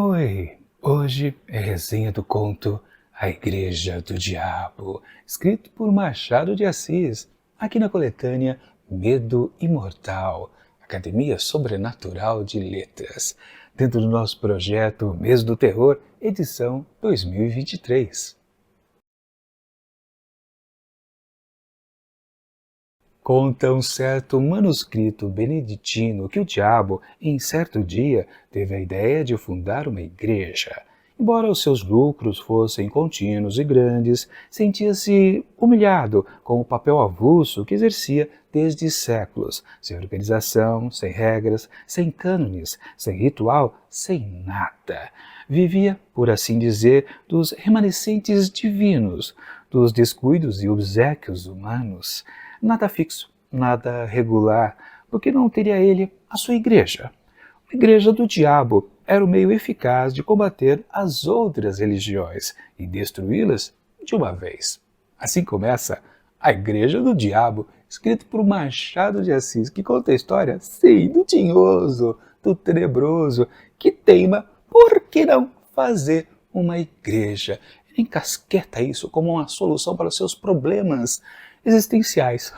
Oi, hoje é resenha do conto A Igreja do Diabo, escrito por Machado de Assis, aqui na coletânea Medo Imortal, Academia Sobrenatural de Letras, dentro do nosso projeto Mês do Terror, edição 2023. Conta um certo manuscrito beneditino que o diabo, em certo dia, teve a ideia de fundar uma igreja. Embora os seus lucros fossem contínuos e grandes, sentia-se humilhado com o papel avulso que exercia desde séculos, sem organização, sem regras, sem cânones, sem ritual, sem nada. Vivia, por assim dizer, dos remanescentes divinos, dos descuidos e obséquios humanos. Nada fixo, nada regular, porque não teria ele a sua igreja. A igreja do diabo era o meio eficaz de combater as outras religiões e destruí-las de uma vez. Assim começa A Igreja do Diabo, escrito por Machado de Assis, que conta a história, sim, do tinhoso, do tenebroso, que teima por que não fazer uma igreja. Ele encasqueta isso como uma solução para os seus problemas existenciais,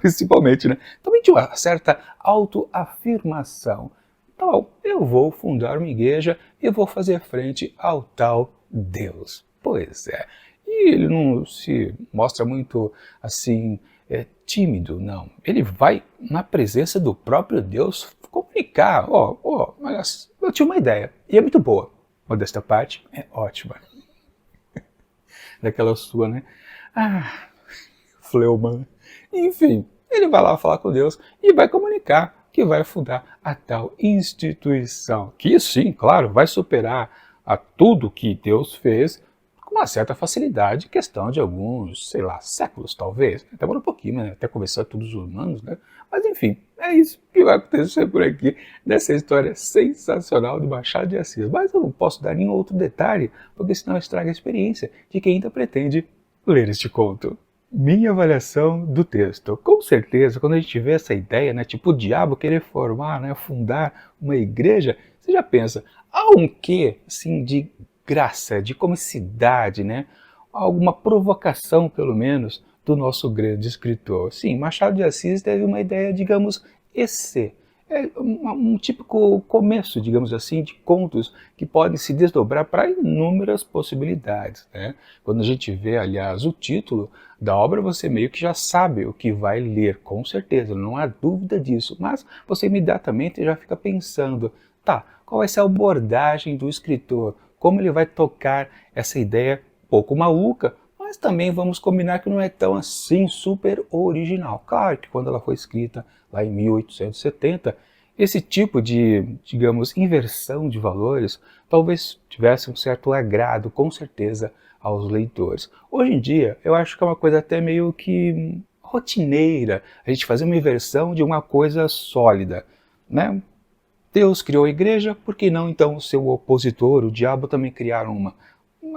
principalmente, né? Também de uma certa autoafirmação. Então, eu vou fundar uma igreja e vou fazer frente ao tal Deus. Pois é. E ele não se mostra muito, assim, tímido, não. Ele vai na presença do próprio Deus comunicar. Mas eu tinha uma ideia, e é muito boa. Modesta parte, é ótima. Daquela sua, né? Fleuma. Enfim, ele vai lá falar com Deus e vai comunicar que vai fundar a tal instituição, que sim, claro, vai superar a tudo que Deus fez com uma certa facilidade, questão de alguns, sei lá, séculos talvez, demora um pouquinho, né? Até conversar com todos os humanos, né? Mas enfim, é isso que vai acontecer por aqui, nessa história sensacional de Machado de Assis. Mas eu não posso dar nenhum outro detalhe, porque senão estraga a experiência de quem ainda pretende ler este conto. Minha avaliação do texto. Com certeza, quando a gente vê essa ideia, né, tipo o diabo querer formar, né, fundar uma igreja, você já pensa, há um quê, assim, de graça, de comicidade, né? Alguma provocação, pelo menos, do nosso grande escritor. Sim, Machado de Assis teve uma ideia, digamos, um típico começo, digamos assim, de contos que podem se desdobrar para inúmeras possibilidades, né? Quando a gente vê, aliás, o título da obra, você meio que já sabe o que vai ler, com certeza, não há dúvida disso, mas você imediatamente já fica pensando, tá, qual vai ser a abordagem do escritor, como ele vai tocar essa ideia pouco maluca, mas também vamos combinar que não é tão assim super original. Claro que quando ela foi escrita lá em 1870, esse tipo de, digamos, inversão de valores talvez tivesse um certo agrado, com certeza, aos leitores. Hoje em dia, eu acho que é uma coisa até meio que rotineira a gente fazer uma inversão de uma coisa sólida, né? Deus criou a igreja, por que não então o seu opositor, o diabo, também criaram uma?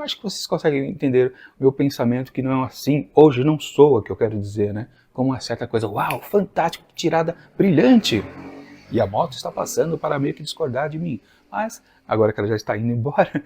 Acho que vocês conseguem entender o meu pensamento, que não é assim, hoje não soa o que eu quero dizer, né? Como uma certa coisa, uau, fantástico, tirada brilhante! E a moto está passando para meio que discordar de mim. Mas, agora que ela já está indo embora,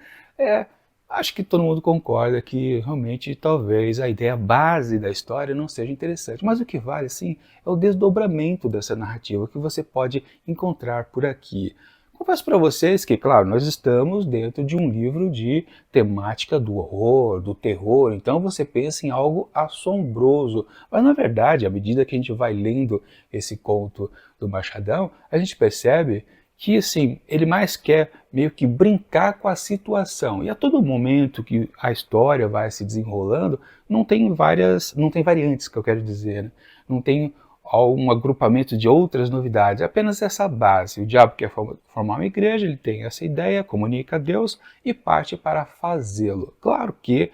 acho que todo mundo concorda que realmente talvez a ideia base da história não seja interessante. Mas o que vale, sim, é o desdobramento dessa narrativa que você pode encontrar por aqui. Confesso para vocês que, claro, nós estamos dentro de um livro de temática do horror, do terror, então você pensa em algo assombroso. Mas, na verdade, à medida que a gente vai lendo esse conto do Machadão, a gente percebe que, assim, ele mais quer meio que brincar com a situação. E a todo momento que a história vai se desenrolando, não tem variantes, que eu quero dizer, né? Não tem um agrupamento de outras novidades, apenas essa base. O diabo quer formar uma igreja, ele tem essa ideia, comunica a Deus e parte para fazê-lo. Claro que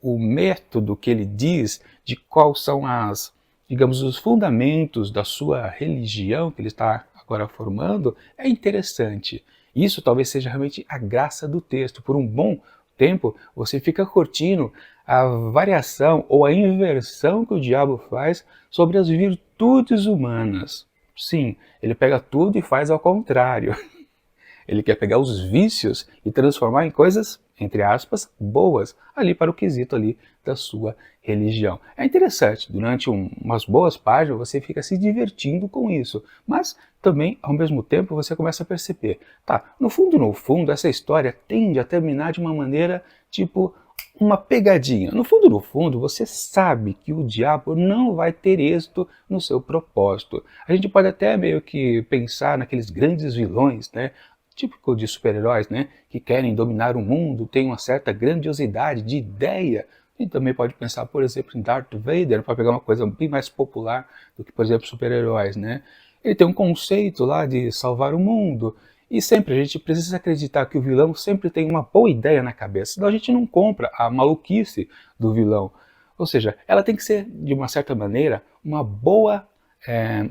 o método que ele diz de quais são digamos, os fundamentos da sua religião que ele está agora formando é interessante. Isso talvez seja realmente a graça do texto. Por um bom tempo, você fica curtindo a variação ou a inversão que o diabo faz sobre as virtudes humanas. Sim, ele pega tudo e faz ao contrário. Ele quer pegar os vícios e transformar em coisas, entre aspas, boas, ali para o quesito ali da sua religião. É interessante, durante umas boas páginas você fica se divertindo com isso, mas também, ao mesmo tempo, você começa a perceber, tá, no fundo, essa história tende a terminar de uma maneira, tipo, uma pegadinha. No fundo, você sabe que o diabo não vai ter êxito no seu propósito. A gente pode até meio que pensar naqueles grandes vilões, né? Típico de super-heróis, né? Que querem dominar o mundo, têm uma certa grandiosidade de ideia. A gente também pode pensar, por exemplo, em Darth Vader, para pegar uma coisa bem mais popular do que, por exemplo, super-heróis, né? Ele tem um conceito lá de salvar o mundo. E sempre a gente precisa acreditar que o vilão sempre tem uma boa ideia na cabeça, senão a gente não compra a maluquice do vilão. Ou seja, ela tem que ser, de uma certa maneira, uma boa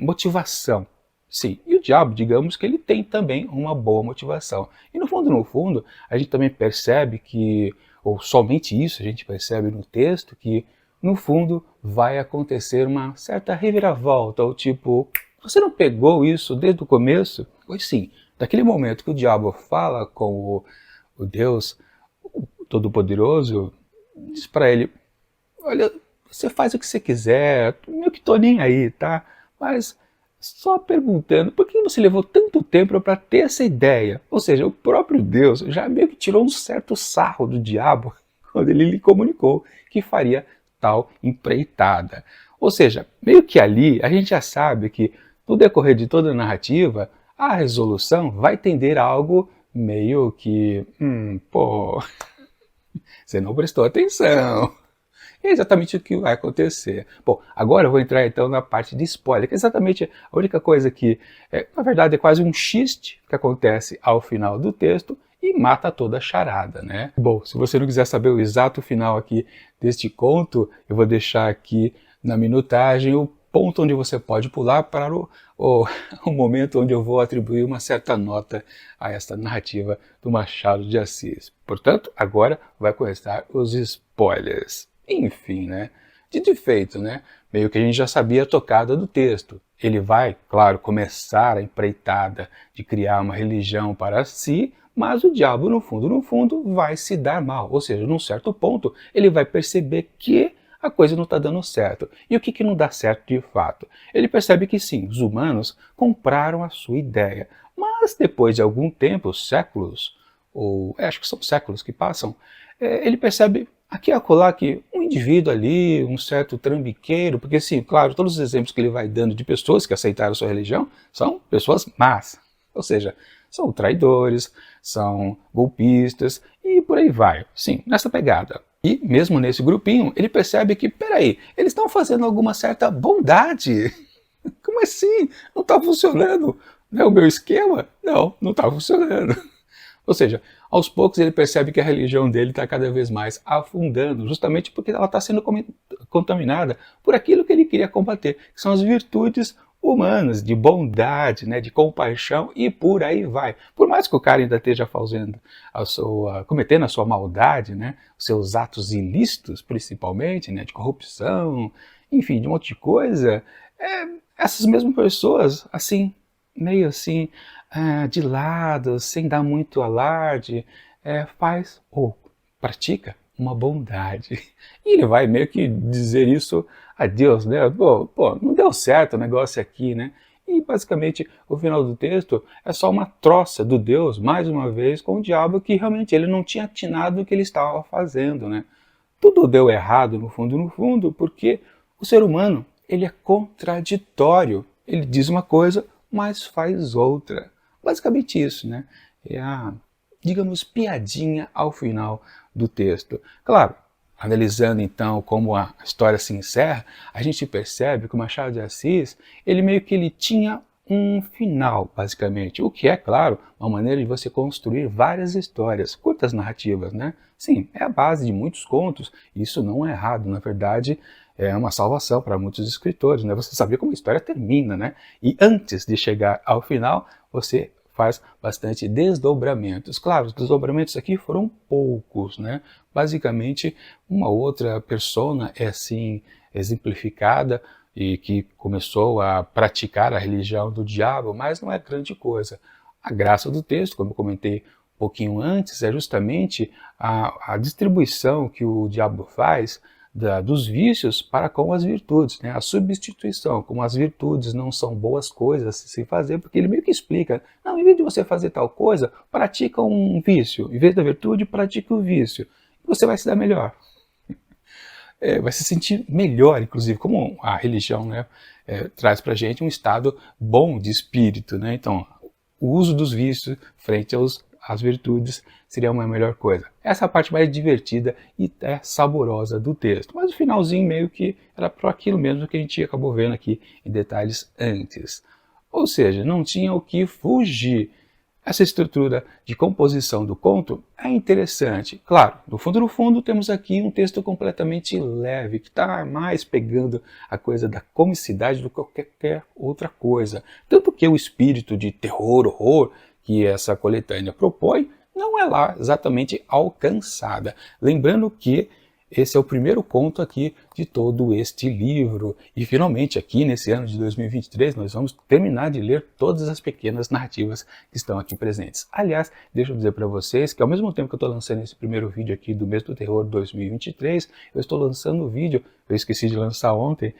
motivação. Sim, e o diabo, digamos que ele tem também uma boa motivação. E no fundo, a gente também percebe que, ou somente isso a gente percebe no texto, que no fundo vai acontecer uma certa reviravolta, ou tipo, você não pegou isso desde o começo? Pois sim. Daquele momento que o diabo fala com o Deus Todo-Poderoso, diz para ele, olha, você faz o que você quiser, meio que tô nem aí, tá? Mas só perguntando, por que você levou tanto tempo para ter essa ideia? Ou seja, o próprio Deus já meio que tirou um certo sarro do diabo quando ele lhe comunicou que faria tal empreitada. Ou seja, meio que ali a gente já sabe que no decorrer de toda a narrativa, a resolução vai tender a algo meio que, pô, você não prestou atenção. É exatamente o que vai acontecer. Bom, agora eu vou entrar então na parte de spoiler, que é exatamente a única coisa que, na verdade, é quase um xiste que acontece ao final do texto e mata toda a charada, né? Bom, se você não quiser saber o exato final aqui deste conto, eu vou deixar aqui na minutagem o ponto onde você pode pular para o momento onde eu vou atribuir uma certa nota a esta narrativa do Machado de Assis. Portanto, agora vai começar os spoilers. Enfim, né? Dito e feito, né? Meio que a gente já sabia a tocada do texto. Ele vai, claro, começar a empreitada de criar uma religião para si, mas o diabo, no fundo, vai se dar mal. Ou seja, num certo ponto, ele vai perceber que a coisa não está dando certo. E o que não dá certo de fato? Ele percebe que sim, os humanos compraram a sua ideia. Mas depois de algum tempo, séculos, ou acho que são séculos que passam, ele percebe aqui e acolá que um indivíduo ali, um certo trambiqueiro, porque sim, claro, todos os exemplos que ele vai dando de pessoas que aceitaram sua religião são pessoas más. Ou seja, são traidores, são golpistas e por aí vai. Sim, nessa pegada. E mesmo nesse grupinho, ele percebe que, peraí, eles estão fazendo alguma certa bondade. Como assim? Não está funcionando? Não é o meu esquema? Não, não está funcionando. Ou seja, aos poucos ele percebe que a religião dele está cada vez mais afundando, justamente porque ela está sendo contaminada por aquilo que ele queria combater, que são as virtudes humanas, de bondade, né, de compaixão e por aí vai. Por mais que o cara ainda esteja fazendo cometendo a sua maldade, né, os seus atos ilícitos, principalmente, né, de corrupção, enfim, de um monte de coisa, essas mesmas pessoas, assim, meio assim, de lado, sem dar muito alarde, faz ou pratica uma bondade. E ele vai meio que dizer isso a Deus, né? Pô, não deu certo o negócio aqui, né? E basicamente o final do texto é só uma troça do Deus, mais uma vez, com o diabo que realmente ele não tinha atinado o que ele estava fazendo, né? Tudo deu errado no fundo, porque o ser humano, ele é contraditório. Ele diz uma coisa, mas faz outra. Basicamente isso, né? É a, digamos, piadinha ao final do texto. Claro, analisando então como a história se encerra, a gente percebe que o Machado de Assis, ele tinha um final, basicamente, o que é, claro, uma maneira de você construir várias histórias, curtas narrativas, né? Sim, é a base de muitos contos, e isso não é errado, na verdade, é uma salvação para muitos escritores, né? Você saber como a história termina, né? E antes de chegar ao final, você faz bastante desdobramentos. Claro, os desdobramentos aqui foram poucos, né? Basicamente, uma outra persona é assim exemplificada e que começou a praticar a religião do diabo, mas não é grande coisa. A graça do texto, como eu comentei um pouquinho antes, é justamente a distribuição que o diabo faz dos vícios para com as virtudes, né? A substituição, como as virtudes não são boas coisas a se fazer, porque ele meio que explica, não, em vez de você fazer tal coisa, pratica um vício, em vez da virtude, pratique o vício, e você vai se dar melhor. Vai se sentir melhor, inclusive, como a religião, né, traz para a gente um estado bom de espírito, né? Então, o uso dos vícios frente às virtudes seria uma melhor coisa. Essa é a parte mais divertida e até saborosa do texto. Mas o finalzinho meio que era para aquilo mesmo que a gente acabou vendo aqui em detalhes antes. Ou seja, não tinha o que fugir. Essa estrutura de composição do conto é interessante. Claro, no fundo, temos aqui um texto completamente leve, que está mais pegando a coisa da comicidade do que qualquer outra coisa. Tanto que o espírito de terror, horror, que essa coletânea propõe, não é lá exatamente alcançada. Lembrando que esse é o primeiro conto aqui de todo este livro. E finalmente aqui nesse ano de 2023 nós vamos terminar de ler todas as pequenas narrativas que estão aqui presentes. Aliás, deixa eu dizer para vocês que ao mesmo tempo que eu estou lançando esse primeiro vídeo aqui do mês do terror 2023, eu estou lançando o vídeo, eu esqueci de lançar ontem,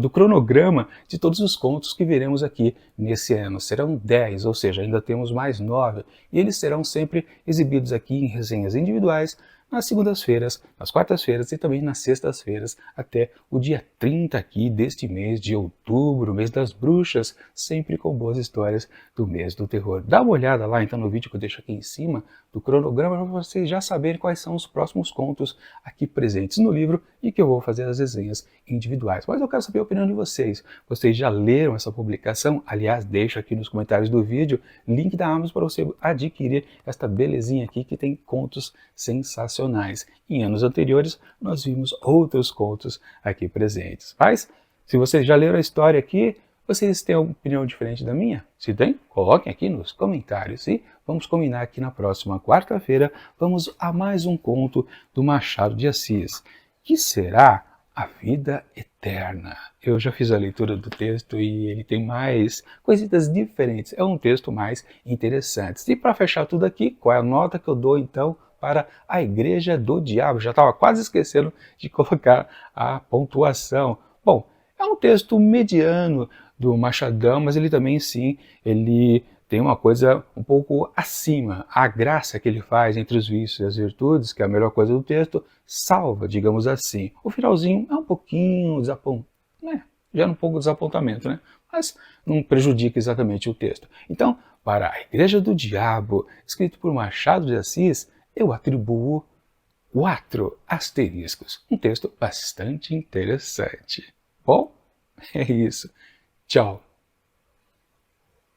do cronograma de todos os contos que veremos aqui nesse ano. Serão 10, ou seja, ainda temos mais 9, e eles serão sempre exibidos aqui em resenhas individuais, nas segundas-feiras, nas quartas-feiras e também nas sextas-feiras, até o dia 30 aqui deste mês de outubro, mês das bruxas, sempre com boas histórias do mês do terror. Dá uma olhada lá então no vídeo que eu deixo aqui em cima do cronograma para vocês já saberem quais são os próximos contos aqui presentes no livro e que eu vou fazer as resenhas individuais. Mas eu quero saber a opinião de vocês. Vocês já leram essa publicação? Aliás, deixa aqui nos comentários do vídeo link da Amazon para você adquirir esta belezinha aqui que tem contos sensacionais. Em anos anteriores, nós vimos outros contos aqui presentes. Mas, se vocês já leram a história aqui, vocês têm alguma opinião diferente da minha? Se tem, coloquem aqui nos comentários. E vamos combinar que na próxima quarta-feira vamos a mais um conto do Machado de Assis, que será A Vida Eterna. Eu já fiz a leitura do texto e ele tem mais coisitas diferentes. É um texto mais interessante. E para fechar tudo aqui, qual é a nota que eu dou então para A Igreja do Diabo? Já estava quase esquecendo de colocar a pontuação. Bom, é um texto mediano do Machadão, mas ele também sim, ele tem uma coisa um pouco acima. A graça que ele faz entre os vícios e as virtudes, que é a melhor coisa do texto, salva, digamos assim. O finalzinho é um pouquinho né? Já é um pouco desapontamento, né? Mas não prejudica exatamente o texto. Então, para A Igreja do Diabo, escrito por Machado de Assis, eu atribuo 4 asteriscos. Um texto bastante interessante. Bom, é isso. Tchau.